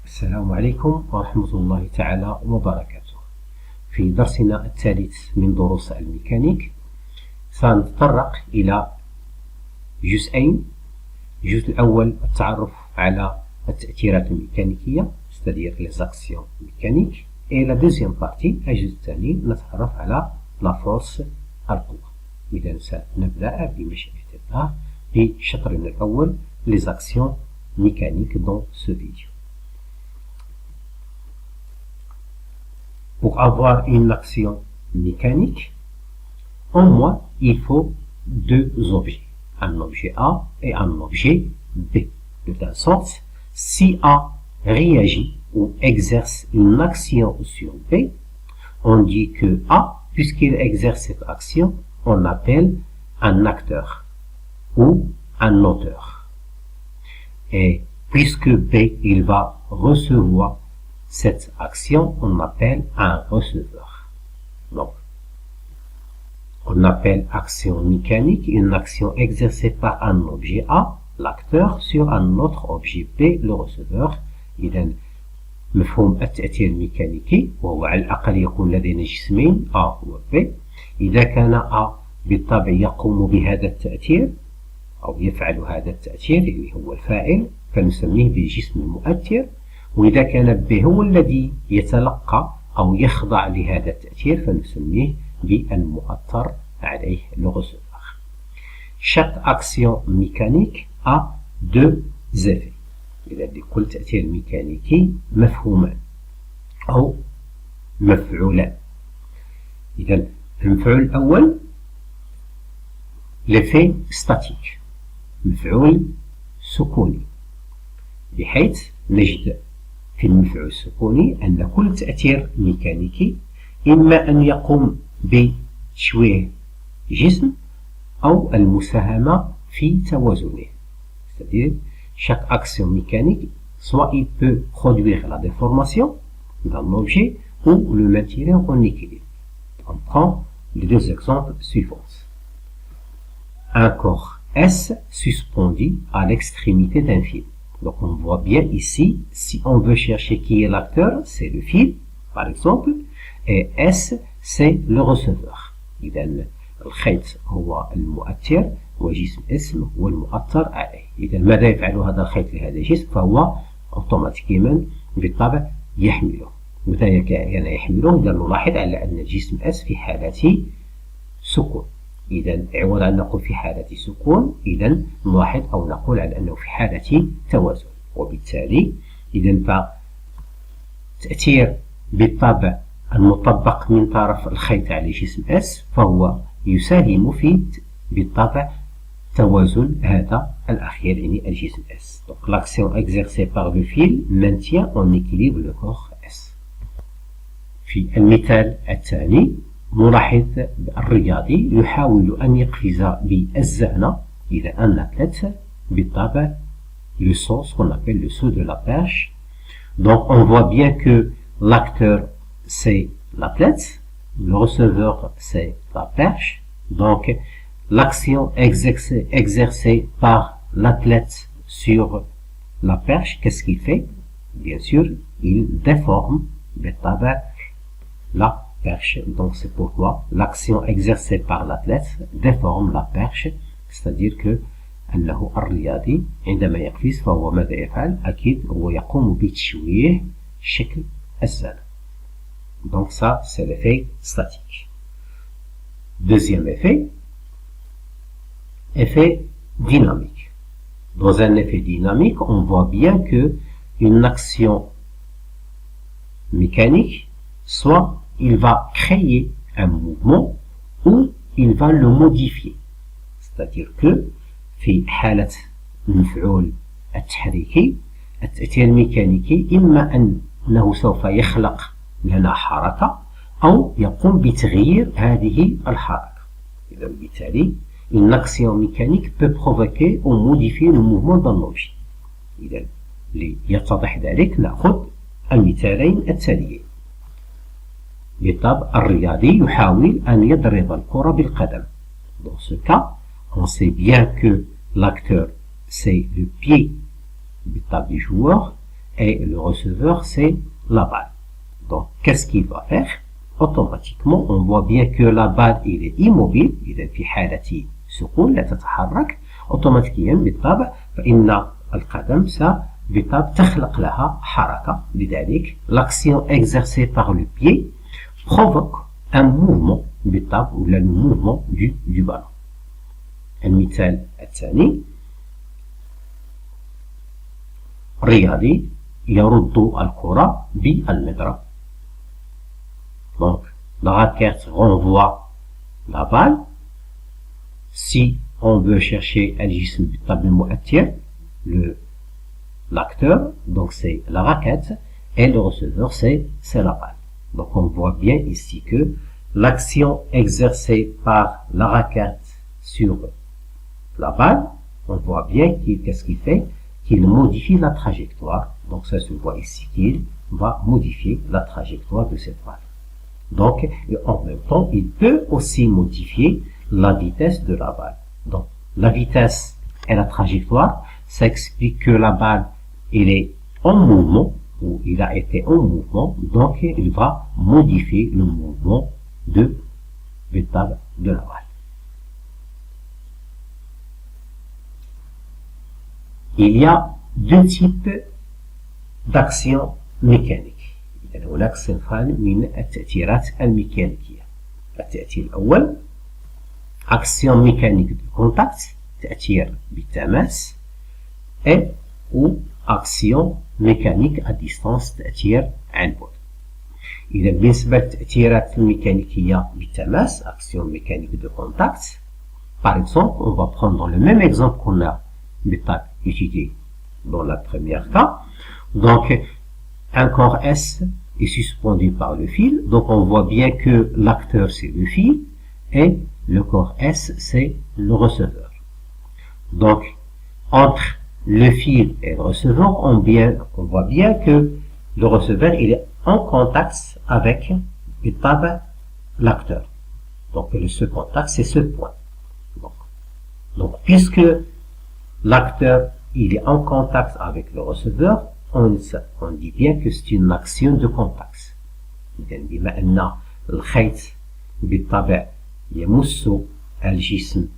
السلام عليكم ورحمة الله تعالى وبركاته. في درسنا الثالث من دروس الميكانيك سنتطرق إلى جزئين. الجزء الأول التعرف على التأثيرات الميكانيكية c'est-à-dire les actions mécaniques, et la deuxième partie الجزء الثاني نتعرف على la force القوة. إذا سنبدأ بمشيئة الله بشطرنا الأول les actions mécaniques dans ce vidéo. Pour avoir une action mécanique, au moins, il faut deux objets, un objet A et un objet B. De telle sorte, si A réagit ou exerce une action sur B, on dit que A, puisqu'il exerce cette action, on appelle un acteur ou un auteur. Et puisque B, il va recevoir cette action, on appelle un receveur. Donc, on appelle action mécanique une action exercée par un objet A, l'acteur, sur un autre objet B, le receveur. إذا مفهوم التأثير الميكانيكي وهو على الأقل يكون لدينا جسمين A و B. إذا كان A بالطبع يقوم بهذا التأثير أو يفعل هذا التأثير اللي هو الفاعل فنسميه بجسم مؤثر، وإذا كان B هو الذي يتلقى أو يخضع لهذا التأثير فنسميه بالمؤثر عليه le receveur. Chaque action mécanique a deux effets. إذا لكل تأثير ميكانيكي مفهومان أو مفعولان. إذا المفعول الأول l'effet statique، مفعول سكوني، بحيث نجد في المفعول السكوني أن كل تأثير ميكانيكي إما أن يقوم بتشويه جسم أو المساهمة في توازنه. C'est-à-dire, chaque action mécanique, soit il peut produire la déformation d'un objet ou le maintenir en équilibre. On prend les deux exemples suivants. Un corps S suspendu à l'extrémité d'un fil. Donc on voit bien ici, si on veut chercher qui est l'acteur, c'est le fil, par exemple, et S, c'est le receveur. إذا الخيط هو المؤثر وجسم S هو المؤثر عليه. إذا ماذا يفعل هذا الخيط لهذا الجسم؟ فهو أوتوماتيكيا بالطبع يحمله. متى كان يحمله؟ إذا نلاحظ على أن الجسم S في حالة سكون. إذا عوض أن نقول في حالة سكون، إذا نلاحظ أو نقول على أنه في حالة توازن، وبالتالي إذا فتأثير بالطبع المطبق من طرف الخيط على جسم S فهو يساهم في بالطبع توازن هذا الأخير يعني الجسم S. Donc l'action exercée par le fil maintient en équilibre le corps S. في المثال الثاني نلاحظ الرياضي يحاول أن يقفز بالزعنة إلى أن athlète بالطبع le saut, ce qu'on appelle le saut de la perche. Donc on voit bien que l'acteur c'est l'athlète, le receveur c'est la perche. Donc l'action exercée par l'athlète sur la perche, qu'est-ce qu'il fait? Bien sûr, il déforme بالطبع la perche. Donc c'est pourquoi l'action exercée par l'athlète déforme la perche. C'est-à-dire que أنه الرياضي عندما يقفز فهو ماذا يفعل؟ أكيد هو يقوم بتشويه شكل الزعنة. Donc ça c'est l'effet statique. Deuxième effet dynamique. Dans un effet dynamique, on voit bien que une action mécanique, soit il va créer un mouvement ou il va le modifier. C'est-à-dire que في حالة المفعول التحريكي التأثير الميكانيكي إما أنه سوف يخلق لنا حركة أو يقوم بتغيير هذه الحركة. إذا بالتالي une action mécanique peut provoquer ou modifier le mouvement d'un objet. إذا ليتضح ذلك نأخذ المثالين التاليين. بالطبع الرياضي يحاول أن يضرب الكرة بالقدم. Dans ce cas, on sait bien que l'acteur c'est le pied du joueur et le receveur, c'est la balle. Donc, qu'est-ce qu'il va faire? Automatiquement, on voit bien que la balle, il est immobile. إذا في حالة سكون لا تتحرك. automatiquement بالطبع فإن القدم بالطبع تخلق لها حركة. لذلك l'action exercée par le pied provoque un mouvement بالطبع ولا le mouvement du ballon. المثال الثاني رياضي يرد الكرة بالمضرب. Donc, la raquette renvoie la balle. Si on veut chercher الجسم بالطبع المؤثر, l'acteur, donc c'est la raquette, et le receveur, c'est la balle. Donc, on voit bien ici que l'action exercée par la raquette sur la balle, on voit bien qu'est-ce qu'il fait? Qu'il modifie la trajectoire. Donc, ça se voit ici qu'il va modifier la trajectoire de cette balle. Donc, en même temps, il peut aussi modifier la vitesse de la balle. Donc, la vitesse et la trajectoire, ça explique que la balle, elle est en mouvement, ou il a été en mouvement, donc il va modifier le mouvement de la balle. Il y a deux types d'actions mécaniques. هناك صنفان من التأثيرات الميكانيكية. التأثير الأول action mécanique de contact, تأثير بالتماس, ou action mécanique à distance, تأثير عن بعد. إذا بالنسبة للتأثيرات الميكانيكية بالتماس, action mécanique de contact, par exemple, on va prendre le même exemple qu'on a étudié dans la première cas. Donc, un corps S est suspendu par le fil. Donc, on voit bien que l'acteur, c'est le fil et le corps S, c'est le receveur. Donc, entre le fil et le receveur, on voit bien que le receveur, il est en contact avec l'acteur. Donc, ce contact, c'est ce point. Donc, puisque l'acteur, il est en contact avec le receveur, on dit bien que c'est une action de contact. بما أن الخيط بالطبع يمس الجسم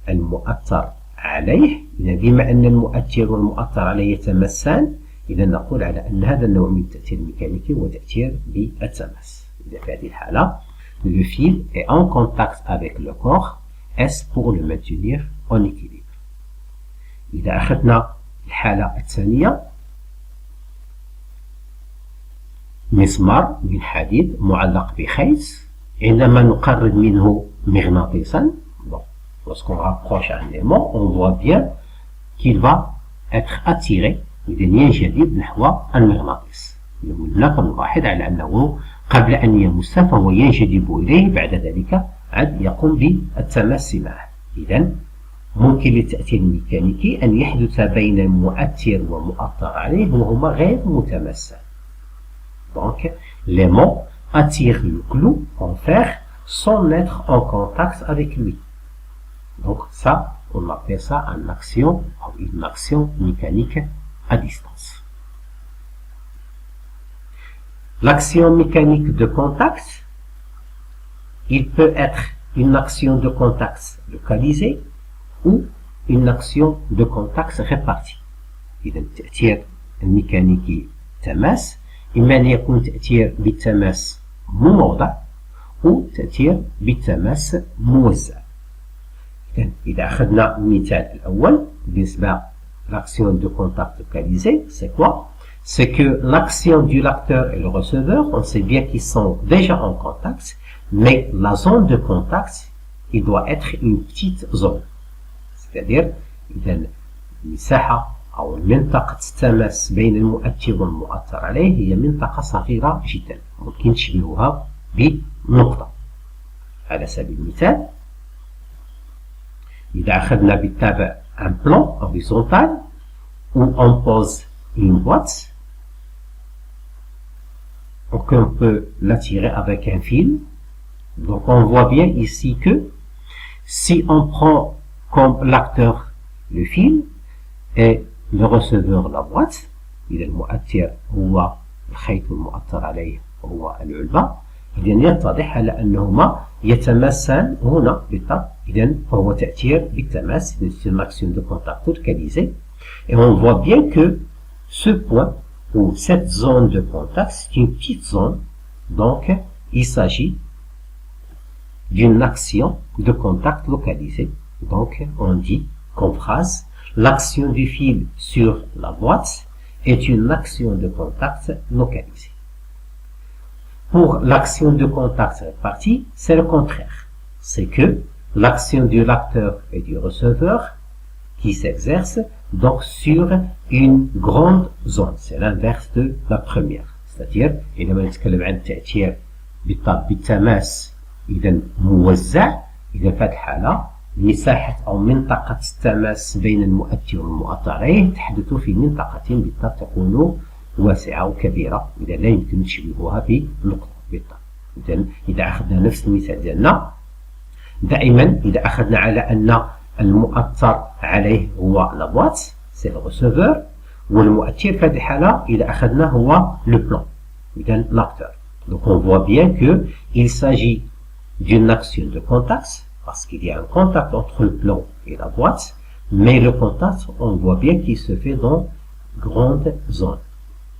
المؤثر عليه، بما أن المؤثر والمؤثر عليه يتمسان، إذا نقول على أن هذا النوع من التأثير الميكانيكي هو تأثير بالتماس. في هذه الحالة le fil est en contact avec le corps S pour le maintenir en équilibre. إذا أخذنا الحالة الثانية، مسمار من حديد معلق بخيط، عندما نقرب منه مغناطيسا، lorsqu'on rapproche un aimant, on voit bien qu'il va être attiré ينجذب نحو المغناطيس. هنا كنلاحظ على أنه قبل أن يمسه فهو ينجذب إليه، بعد ذلك عاد يقوم بالتماس معه. إذا ممكن للتأثير الميكانيكي أن يحدث بين مؤثر ومؤثر عليه وهما غير متماسان. Donc, l'aimant attire le clou en fer sans être en contact avec lui. Donc ça, on appelle ça une action mécanique à distance. L'action mécanique de contact, il peut être une action de contact localisée ou une action de contact répartie. إذا التأثير الميكانيكي تماس إما أن يكون تأثير بالتماس موضع أو تأثير بالتماس موزع. إذا أخذنا المثال الأول بالنسبة l'action de contact localisé, c'est quoi? C'est que l'action du l'acteur et le receveur, on sait bien qu'ils sont déjà en contact, mais la zone de contact, il doit être une petite zone. C'est-à-dire, إذا المساحة أو منطقة التماس بين المؤثر والمؤثر عليه هي منطقة صغيرة جدا، ممكن تشبهها بنقطة. على سبيل المثال، إذا أخذنا بالطبع un plan horizontal où on pose une boîte, donc on peut l'attirer avec un fil. Donc on voit bien ici que si on prend comme l'acteur le fil et le receveur la boîte, إذا المؤثر هو الخيط والمؤثر عليه هو العلبة، إذا يتضح على أنهما يتماسان هنا بالطبع. إذا فهو تأثير بالتماس، c'est une action de contact localisée. Et on voit bien que ce point ou cette zone de contact, c'est une petite zone. Donc, il s'agit d'une action de contact localisée. Donc, on dit comme phrase, l'action du fil sur la boîte est une action de contact localisée. Pour l'action de contact répartie, c'est le contraire. C'est que l'action du lecteur et du receveur qui s'exerce donc sur une grande zone. C'est l'inverse de la première. C'est-à-dire, إذا نتكلم عن التأثير بالتماس إذا موزع، إذا في هذه الحالة مساحة أو منطقة التماس بين المؤثر والمؤثر عليه تحدث في منطقة بالطبع تكون واسعة وكبيرة، إذا لا يمكن تشبيهها بنقطة بالطبع. إذا أخذنا نفس المثال ديالنا، دائما إذا أخذنا على أن المؤثر عليه هو لابواط سي لو ريسيفور، والمؤثر في هذه الحالة إذا أخذنا هو لو بلان، إذا لاكتور. Donc on voit bien que il s'agit d'une action de contact, parce qu'il y a un contact entre le plan et la boîte, mais le contact, on voit bien qu'il se fait dans grande zone.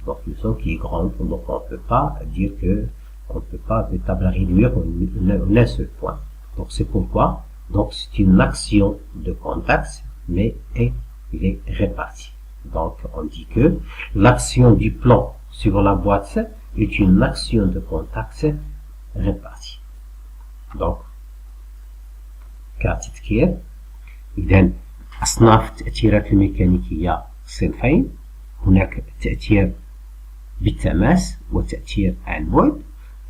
Donc une zone qui est grande, donc on ne peut pas dire que on ne peut pas véritablement réduire en un seul point. Donc c'est pourquoi donc c'est une action de contact, mais il est réparti. Donc on dit que l'action du plan sur la boîte est une action de contact répartie. Donc كتذكير، إذا أصناف التأثيرات الميكانيكية صنفين، هناك التأثير بالتماس والتأثير عن بعد،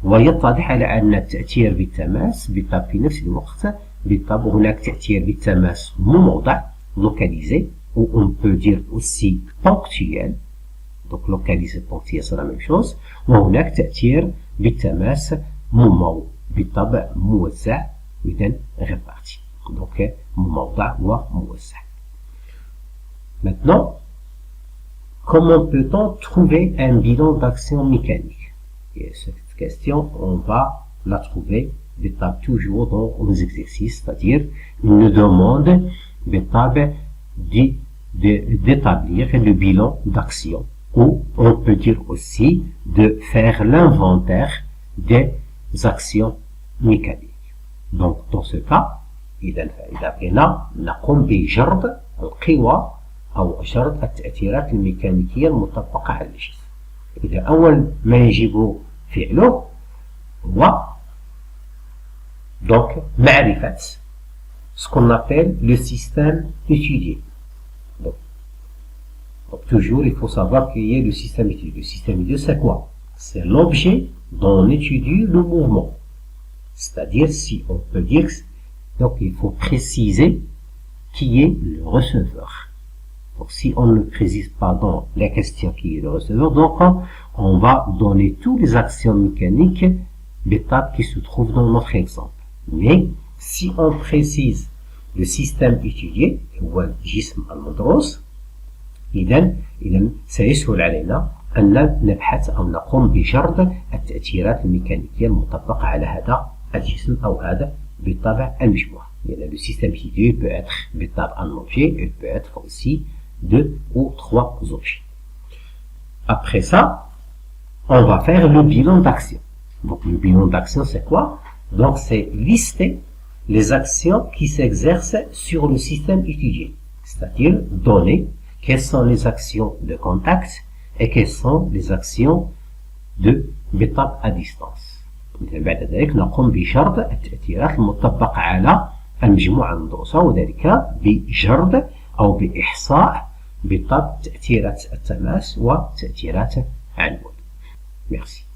ويتضح على أن التأثير بالتماس بالطبع في نفس الوقت بالطبع هناك تأثير بالتماس مموضع localisé, ou on peut dire aussi ponctuel. Donc localisé ponctuel c'est la même chose. وهناك تأثير بالتماس مموضع بالطبع موزع إذا réparti. Donc مموضع وموزع. Maintenant, comment peut-on trouver un bilan d'action mécanique? Et cette question, on va la trouver toujours dans les exercices, c'est-à-dire il nous demande d'établir le bilan d'action, ou on peut dire aussi de faire l'inventaire des actions mécaniques. Donc dans ce cas إذا بغينا نقوم بجرد القوى أو جرد التأثيرات الميكانيكية المطبقة على الجسم. إذا أول ما يجب فعله هو donc معرفة ce qu'on appelle le système étudié. Donc toujours il faut savoir qu'il y a le système étudié. Le système étudié c'est quoi? C'est l'objet dont on étudie le mouvement. C'est-à-dire si on peut dire, donc il faut préciser qui est le receveur. Donc si on ne précise pas dans la question qui est le receveur, donc on va donner toutes les actions mécaniques d'étape qui se trouvent dans notre exemple. Mais si on précise le système étudié, هو الجسم المدروس، إذا سيسهل علينا أن نبحث أو نقوم بجرد التأثيرات الميكانيكية المطبقة على هذا الجسم أو هذا بالطبع المجموعة. لأن le système étudié peut être بالطبع un objet, il peut être aussi 2 ou 3 objets. Après ça, on va faire le bilan d'action. Donc le bilan d'action c'est quoi? Donc c'est lister les actions qui s'exercent sur le système étudié, c'est-à-dire donner quelles sont les actions de contact et quelles sont les actions de بالطبع à distance. بعد ذلك نقوم بجرد التأثيرات المطبقة على المجموعة المدروسة، وذلك بجرد أو بإحصاء بالطبع تأثيرات التماس وتأثيرات عن بعد. Merci.